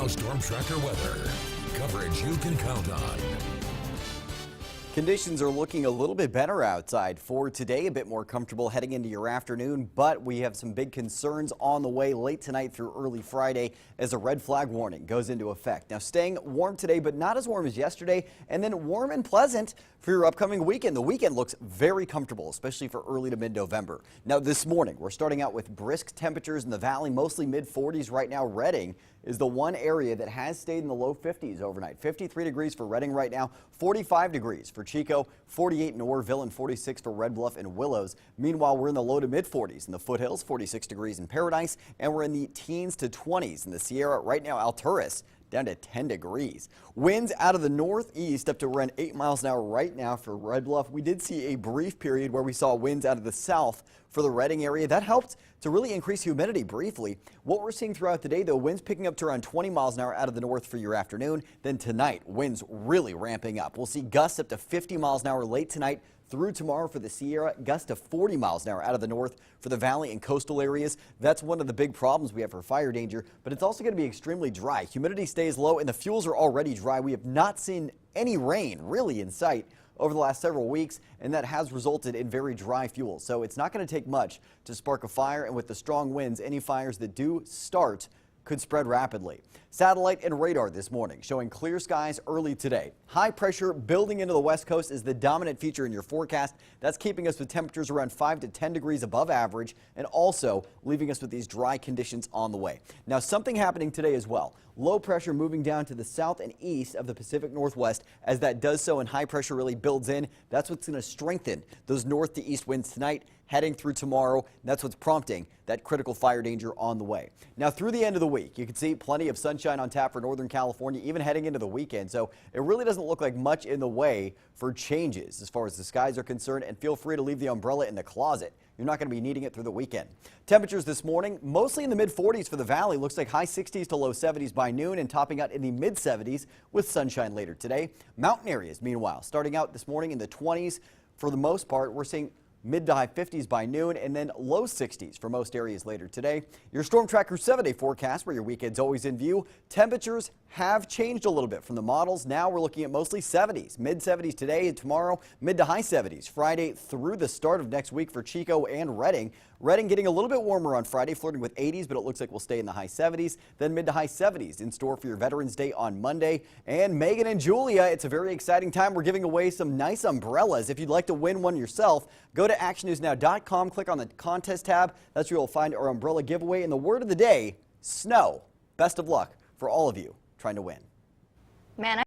Storm Tracker weather. Coverage you can count on. Conditions are looking a little bit better outside for today, a bit more comfortable heading into your afternoon, but we have some big concerns on the way late tonight through early Friday as a red flag warning goes into effect. Now, staying warm today, but not as warm as yesterday, and then warm and pleasant for your upcoming weekend. The weekend looks very comfortable, especially for early to mid-November. Now, this morning, we're starting out with brisk temperatures in the valley, mostly mid-40s right now. Redding is the one area that has stayed in the low 50s overnight. 53 degrees for Redding right now, 45 degrees for Chico, 48 in Orrville, and 46 for Red Bluff and Willows. Meanwhile, we're in the low to mid 40s in the foothills, 46 degrees in Paradise, and we're in the teens to 20s in the Sierra. Right now, Alturas down to 10 degrees. Winds out of the northeast up to around 8 miles an hour right now for Red Bluff. We did see a brief period where we saw winds out of the south for the Redding area. That helped to really increase humidity briefly. What we're seeing throughout the day, though, winds picking up to around 20 miles an hour out of the north for your afternoon. Then tonight, winds really ramping up. We'll see gusts up to 50 miles an hour late tonight through tomorrow for the Sierra, gusts to 40 miles an hour out of the north for the valley and coastal areas. That's one of the big problems we have for fire danger, but it's also going to be extremely dry. Humidity stays low and the fuels are already dry. We have not seen any rain really in sight over the last several weeks, and that has resulted in very dry fuel. So it's not going to take much to spark a fire, and with the strong winds, any fires that do start could spread rapidly. Satellite and radar this morning showing clear skies early today. High pressure building into the west coast is the dominant feature in your forecast. That's keeping us with temperatures around 5 to 10 degrees above average and also leaving us with these dry conditions on the way. Now, something happening today as well. Low pressure moving down to the south and east of the Pacific Northwest. As that does so and high pressure really builds in, that's what's going to strengthen those north to east winds tonight heading through tomorrow. That's what's prompting that critical fire danger on the way. Now, through the end of the week, you can see plenty of sunshine on tap for Northern California, even heading into the weekend. So it really doesn't look like much in the way for changes as far as the skies are concerned, and feel free to leave the umbrella in the closet. You're not going to be needing it through the weekend. Temperatures this morning, mostly in the mid-40s for the valley. Looks like high 60s to low 70s by noon and topping out in the mid-70s with sunshine later today. Mountain areas, meanwhile, starting out this morning in the 20s. For the most part, we're seeing mid to high 50s by noon and then low 60s for most areas later today. Your Storm Tracker 7-day forecast, where your weekend's always in view. Temperatures have changed a little bit from the models. Now we're looking at mostly 70s, mid 70s today and tomorrow, mid to high 70s Friday through the start of next week for Chico and Redding. Redding getting a little bit warmer on Friday, flirting with 80s, but it looks like we'll stay in the high 70s. Then mid to high 70s in store for your Veterans Day on Monday. And Megan and Julia, it's a very exciting time. We're giving away some nice umbrellas. If you'd like to win one yourself, go to actionnewsnow.com, click on the contest tab. That's where you'll find our umbrella giveaway. And the word of the day, snow. Best of luck for all of you trying to win. Man,